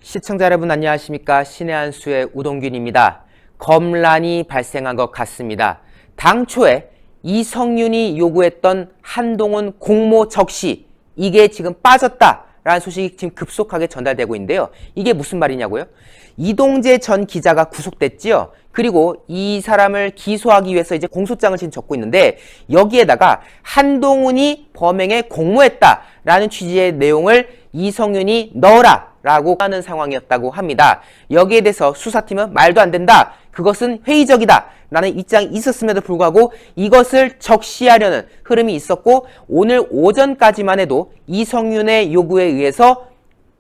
시청자 여러분 안녕하십니까? 신의 한 수의 우동균입니다. 검란이 발생한 것 같습니다. 당초에 이성윤이 요구했던 한동훈 공모 적시, 이게 지금 빠졌다라는 소식이 지금 급속하게 전달되고 있는데요. 이게 무슨 말이냐고요? 이동재 전 기자가 구속됐지요. 그리고 이 사람을 기소하기 위해서 이제 공소장을 지금 적고 있는데, 여기에다가 한동훈이 범행에 공모했다라는 취지의 내용을 이성윤이 넣어라 라고 하는 상황이었다고 합니다. 여기에 대해서 수사팀은 말도 안 된다, 그것은 회의적이다 라는 입장이 있었음에도 불구하고 이것을 적시하려는 흐름이 있었고, 오늘 오전까지만 해도 이성윤의 요구에 의해서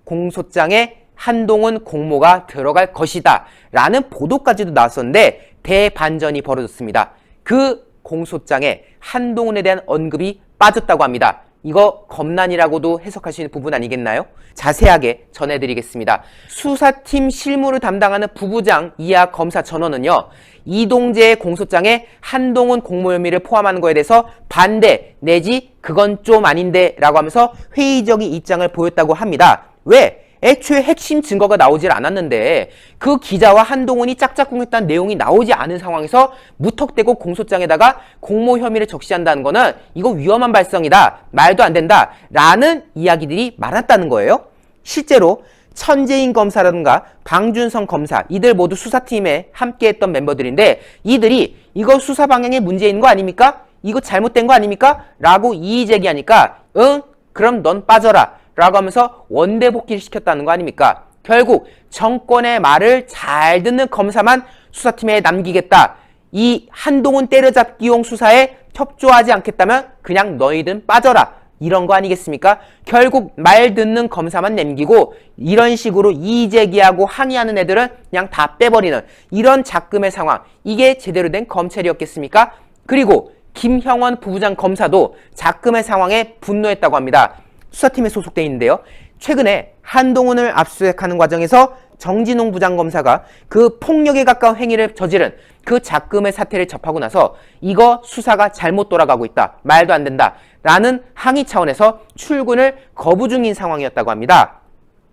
공소장에 한동훈 공모가 들어갈 것이다 라는 보도까지도 나왔었는데 대반전이 벌어졌습니다. 그 공소장에 한동훈에 대한 언급이 빠졌다고 합니다. 이거 검란이라고도 해석할 수 있는 부분 아니겠나요? 자세하게 전해드리겠습니다. 수사팀 실무를 담당하는 부부장 이하 검사 전원은요, 이동재의 공소장에 한동훈 공모 혐의를 포함하는 거에 대해서 반대 내지 그건 좀 아닌데 라고 하면서 회의적인 입장을 보였다고 합니다. 왜? 애초에 핵심 증거가 나오질 않았는데 그 기자와 한동훈이 짝짝꿍했다는 내용이 나오지 않은 상황에서 무턱대고 공소장에다가 공모 혐의를 적시한다는 거는 이거 위험한 발성이다, 말도 안 된다 라는 이야기들이 많았다는 거예요. 실제로 천재인 검사라든가 방준성 검사, 이들 모두 수사팀에 함께했던 멤버들인데 이들이 이거 수사 방향에 문제 있는 거 아닙니까? 이거 잘못된 거 아닙니까? 라고 이의 제기하니까 응? 그럼 넌 빠져라 라고 하면서 원대 복귀를 시켰다는 거 아닙니까? 결국 정권의 말을 잘 듣는 검사만 수사팀에 남기겠다, 이 한동훈 때려잡기용 수사에 협조하지 않겠다면 그냥 너희든 빠져라, 이런 거 아니겠습니까? 결국 말 듣는 검사만 남기고 이런 식으로 이의 제기하고 항의하는 애들은 그냥 다 빼버리는 이런 작금의 상황, 이게 제대로 된 검찰이었겠습니까? 그리고 김형원 부부장 검사도 작금의 상황에 분노했다고 합니다. 수사팀에 소속돼 있는데요. 최근에 한동훈을 압수수색하는 과정에서 정진웅 부장검사가 그 폭력에 가까운 행위를 저지른 그 작금의 사태를 접하고 나서 이거 수사가 잘못 돌아가고 있다, 말도 안 된다 라는 항의 차원에서 출근을 거부 중인 상황이었다고 합니다.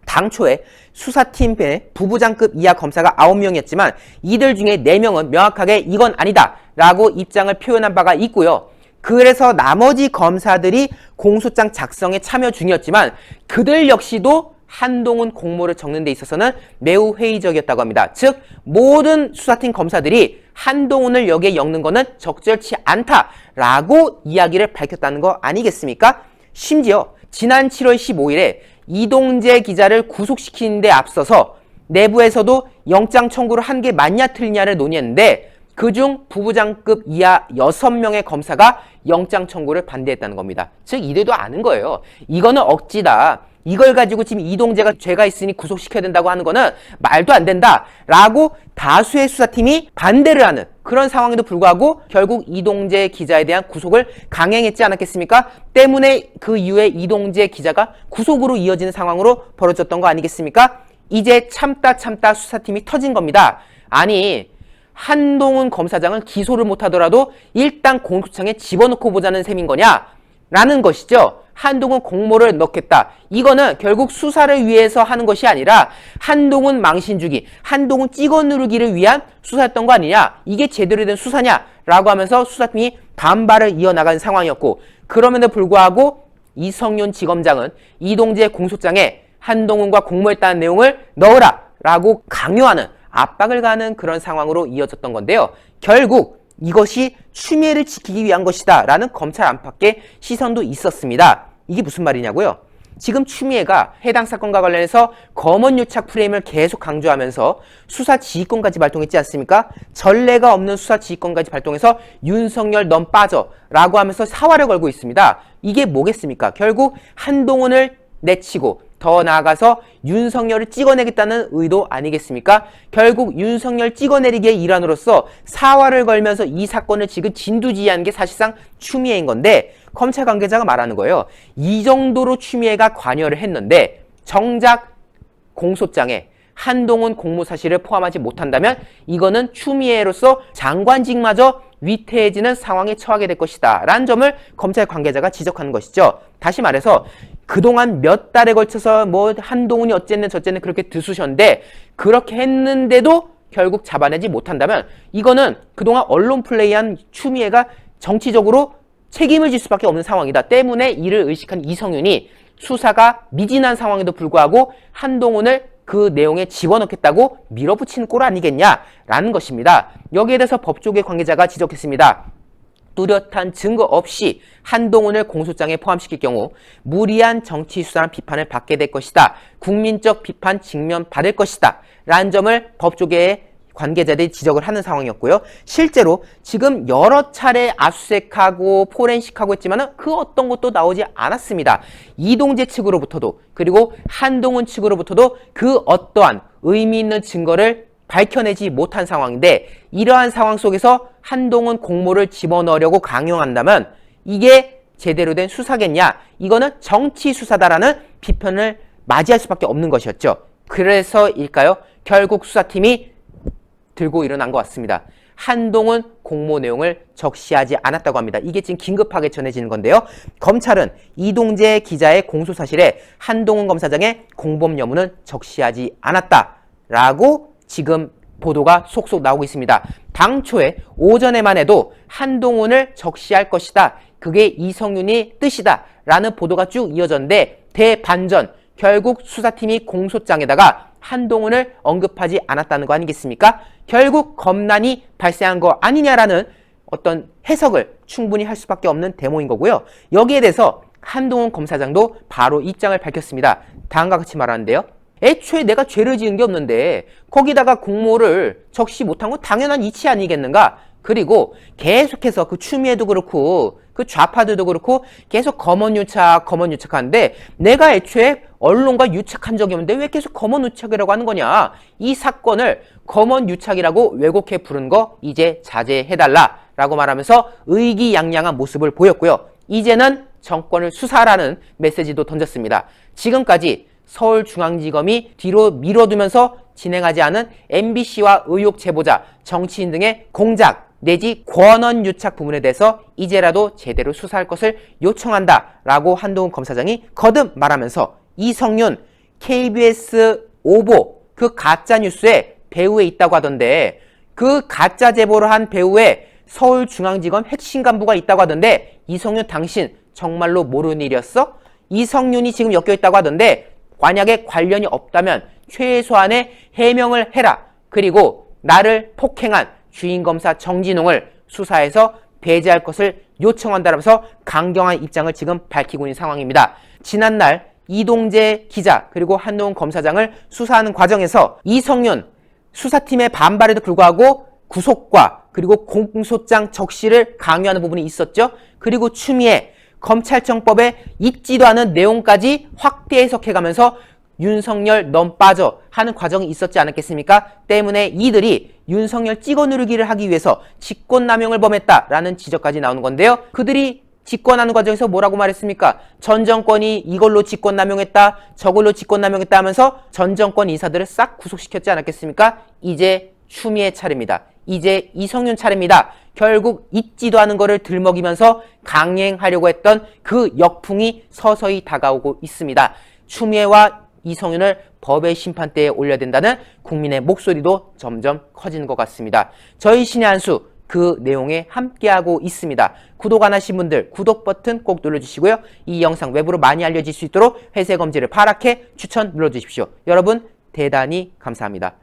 당초에 수사팀의 부부장급 이하 검사가 9명이었지만 이들 중에 4명은 명확하게 이건 아니다 라고 입장을 표현한 바가 있고요. 그래서 나머지 검사들이 공소장 작성에 참여 중이었지만 그들 역시도 한동훈 공모를 적는 데 있어서는 매우 회의적이었다고 합니다. 즉 모든 수사팀 검사들이 한동훈을 여기에 엮는 거는 적절치 않다라고 이야기를 밝혔다는 거 아니겠습니까? 심지어 지난 7월 15일에 이동재 기자를 구속시키는 데 앞서서 내부에서도 영장 청구를 한 게 맞냐 틀리냐를 논의했는데 그중 부부장급 이하 6명의 검사가 영장 청구를 반대했다는 겁니다. 즉 이들도 아는 거예요. 이거는 억지다, 이걸 가지고 지금 이동재가 죄가 있으니 구속시켜야 된다고 하는 거는 말도 안 된다 라고 다수의 수사팀이 반대를 하는 그런 상황에도 불구하고 결국 이동재 기자에 대한 구속을 강행했지 않았겠습니까? 때문에 그 이후에 이동재 기자가 구속으로 이어지는 상황으로 벌어졌던 거 아니겠습니까? 이제 참다 수사팀이 터진 겁니다. 아니, 한동훈 검사장을 기소를 못하더라도 일단 공소장에 집어넣고 보자는 셈인 거냐? 라는 것이죠. 한동훈 공모를 넣겠다, 이거는 결국 수사를 위해서 하는 것이 아니라 한동훈 망신주기, 한동훈 찍어 누르기를 위한 수사였던 거 아니냐? 이게 제대로 된 수사냐? 라고 하면서 수사팀이 반발을 이어나간 상황이었고, 그럼에도 불구하고 이성윤 지검장은 이동재 공소장에 한동훈과 공모했다는 내용을 넣어라 라고 강요하는, 압박을 가는 그런 상황으로 이어졌던 건데요. 결국 이것이 추미애를 지키기 위한 것이다 라는 검찰 안팎의 시선도 있었습니다. 이게 무슨 말이냐고요? 지금 추미애가 해당 사건과 관련해서 검언유착 프레임을 계속 강조하면서 수사 지휘권까지 발동했지 않습니까? 전례가 없는 수사 지휘권까지 발동해서 윤석열 넌 빠져 라고 하면서 사활을 걸고 있습니다. 이게 뭐겠습니까? 결국 한동훈을 내치고 더 나아가서 윤석열을 찍어내겠다는 의도 아니겠습니까? 결국 윤석열 찍어내리기의 일환으로서 사활을 걸면서 이 사건을 지금 진두지휘한 게 사실상 추미애인 건데, 검찰 관계자가 말하는 거예요. 이 정도로 추미애가 관여를 했는데 정작 공소장에 한동훈 공모 사실을 포함하지 못한다면 이거는 추미애로서 장관직마저 위태해지는 상황에 처하게 될 것이다 라는 점을 검찰 관계자가 지적하는 것이죠. 다시 말해서 그동안 몇 달에 걸쳐서 뭐 한동훈이 어쨌네 저쨌네 그렇게 드수셨는데 그렇게 했는데도 결국 잡아내지 못한다면 이거는 그동안 언론 플레이한 추미애가 정치적으로 책임을 질 수밖에 없는 상황이다. 때문에 이를 의식한 이성윤이 수사가 미진한 상황에도 불구하고 한동훈을 그 내용에 집어넣겠다고 밀어붙이는 꼴 아니겠냐라는 것입니다. 여기에 대해서 법조계 관계자가 지적했습니다. 뚜렷한 증거 없이 한동훈을 공소장에 포함시킬 경우 무리한 정치 수사란 비판을 받게 될 것이다. 국민적 비판 직면받을 것이다. 라는 점을 법조계의 관계자들이 지적을 하는 상황이었고요. 실제로 지금 여러 차례 압수수색하고 포렌식하고 했지만 그 어떤 것도 나오지 않았습니다. 이동재 측으로부터도 그리고 한동훈 측으로부터도 그 어떠한 의미 있는 증거를 밝혀내지 못한 상황인데 이러한 상황 속에서 한동훈 공모를 집어넣으려고 강요한다면 이게 제대로 된 수사겠냐? 이거는 정치 수사다라는 비판을 맞이할 수밖에 없는 것이었죠. 그래서일까요? 결국 수사팀이 들고 일어난 것 같습니다. 한동훈 공모 내용을 적시하지 않았다고 합니다. 이게 지금 긴급하게 전해지는 건데요. 검찰은 이동재 기자의 공소사실에 한동훈 검사장의 공범 여부는 적시하지 않았다라고 지금 보도가 속속 나오고 있습니다. 당초에 오전에만 해도 한동훈을 적시할 것이다. 그게 이성윤이 뜻이다. 라는 보도가 쭉 이어졌는데 대반전 결국 수사팀이 공소장에다가 한동훈을 언급하지 않았다는 거 아니겠습니까? 결국 검란이 발생한 거 아니냐라는 어떤 해석을 충분히 할 수밖에 없는 데모인 거고요. 여기에 대해서 한동훈 검사장도 바로 입장을 밝혔습니다. 다음과 같이 말하는데요. 애초에 내가 죄를 지은 게 없는데 거기다가 공모를 적시 못한 건 당연한 이치 아니겠는가? 그리고 계속해서 그 추미애도 그렇고 그 좌파들도 그렇고 계속 검언 유착하는데 내가 애초에 언론과 유착한 적이 없는데 왜 계속 검언 유착이라고 하는 거냐? 이 사건을 검언 유착이라고 왜곡해 부른 거 이제 자제해달라라고 말하면서 의기양양한 모습을 보였고요. 이제는 정권을 수사하라는 메시지도 던졌습니다. 지금까지 서울중앙지검이 뒤로 밀어두면서 진행하지 않은 MBC와 의혹 제보자, 정치인 등의 공작 내지 권언 유착 부분에 대해서 이제라도 제대로 수사할 것을 요청한다라고 한동훈 검사장이 거듭 말하면서 이성윤 KBS 오보 그 가짜 뉴스에 배후에 있다고 하던데 그 가짜 제보를 한 배후에 서울중앙지검 핵심 간부가 있다고 하던데 이성윤 당신 정말로 모르는 일이었어? 이성윤이 지금 엮여 있다고 하던데 만약에 관련이 없다면 최소한의 해명을 해라. 그리고 나를 폭행한 주인검사 정진웅을 수사해서 배제할 것을 요청한다면서 강경한 입장을 지금 밝히고 있는 상황입니다. 지난날 이동재 기자 그리고 한동훈 검사장을 수사하는 과정에서 이성윤 수사팀의 반발에도 불구하고 구속과 그리고 공소장 적시를 강요하는 부분이 있었죠. 그리고 추미애 검찰청법에 있지도 않은 내용까지 확대 해석해가면서 윤석열 넌 빠져 하는 과정이 있었지 않았겠습니까? 때문에 이들이 윤석열 찍어 누르기를 하기 위해서 직권남용을 범했다라는 지적까지 나오는 건데요. 그들이 직권하는 과정에서 뭐라고 말했습니까? 전 정권이 이걸로 직권남용했다, 저걸로 직권남용했다 하면서 전 정권 인사들을 싹 구속시켰지 않았겠습니까? 이제 추미애 차례입니다. 이제 이성윤 차례입니다. 결국 있지도 않은 거를 들먹이면서 강행하려고 했던 그 역풍이 서서히 다가오고 있습니다. 추미애와 이성윤을 법의 심판대에 올려야 된다는 국민의 목소리도 점점 커지는 것 같습니다. 저희 신의 한수 그 내용에 함께하고 있습니다. 구독 안 하신 분들 구독 버튼 꼭 눌러주시고요. 이 영상 외부로 많이 알려질 수 있도록 회색 검지를 파랗게 추천 눌러주십시오. 여러분 대단히 감사합니다.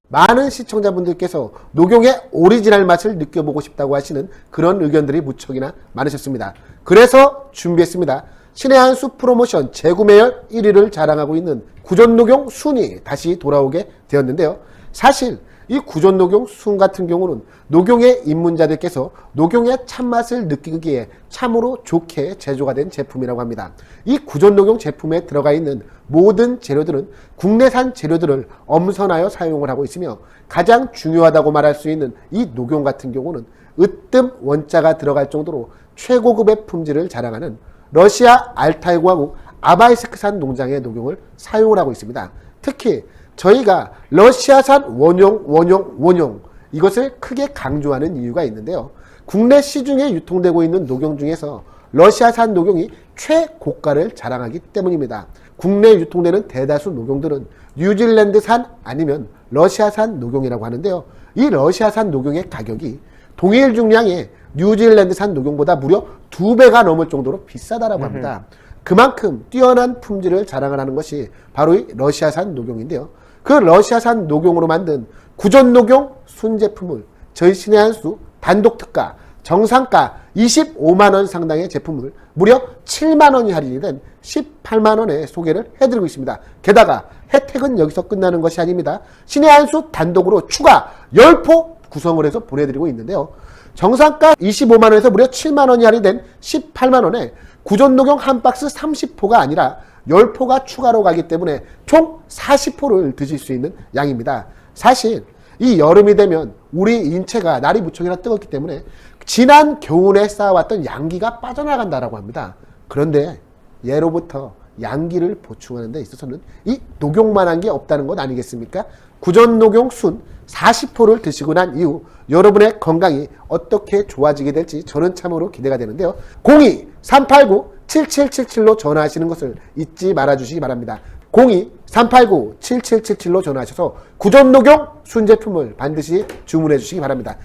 많은 시청자분들께서 녹용의 오리지널 맛을 느껴보고 싶다고 하시는 그런 의견들이 무척이나 많으셨습니다. 그래서 준비했습니다. 신의 한수 프로모션 재구매율 1위를 자랑하고 있는 구전녹용 순이 다시 돌아오게 되었는데요. 사실 이 구전녹용 순 같은 경우는 녹용의 입문자들께서 녹용의 참맛을 느끼기에 참으로 좋게 제조가 된 제품이라고 합니다. 이 구전녹용 제품에 들어가 있는 모든 재료들은 국내산 재료들을 엄선하여 사용을 하고 있으며 가장 중요하다고 말할 수 있는 이 녹용 같은 경우는 으뜸 원자가 들어갈 정도로 최고급의 품질을 자랑하는 러시아 알타이 공화국 아바이스크산 농장의 녹용을 사용을 하고 있습니다. 특히 저희가 러시아산 원용 이것을 크게 강조하는 이유가 있는데요. 국내 시중에 유통되고 있는 녹용 중에서 러시아산 녹용이 최고가를 자랑하기 때문입니다. 국내에 유통되는 대다수 녹용들은 뉴질랜드산 아니면 러시아산 녹용이라고 하는데요. 이 러시아산 녹용의 가격이 동일 중량의 뉴질랜드산 녹용보다 무려 2배가 넘을 정도로 비싸다라고 합니다. 그만큼 뛰어난 품질을 자랑을 하는 것이 바로 이 러시아산 녹용인데요. 그 러시아산 녹용으로 만든 구전 녹용 순제품을 저희 신의 한 수 단독 특가 정상가 25만원 상당의 제품을 무려 7만원이 할인이 된 18만원에 소개를 해드리고 있습니다. 게다가 혜택은 여기서 끝나는 것이 아닙니다. 신의 한 수 단독으로 추가 10포 구성을 해서 보내드리고 있는데요. 정상가 25만원에서 무려 7만원이 할인된 18만원에 구전녹용 한 박스 30포가 아니라 10포가 추가로 가기 때문에 총 40포를 드실 수 있는 양입니다. 사실 이 여름이 되면 우리 인체가 날이 무척이나 뜨겁기 때문에 지난 겨울에 쌓아왔던 양기가 빠져나간다라고 합니다. 그런데 예로부터 양기를 보충하는 데 있어서는 이 녹용만한 게 없다는 것 아니겠습니까? 구전녹용 순 40포를 드시고 난 이후 여러분의 건강이 어떻게 좋아지게 될지 저는 참으로 기대가 되는데요. 02-389-7777로 전화하시는 것을 잊지 말아주시기 바랍니다. 02-389-7777로 전화하셔서 구전녹용 순제품을 반드시 주문해 주시기 바랍니다.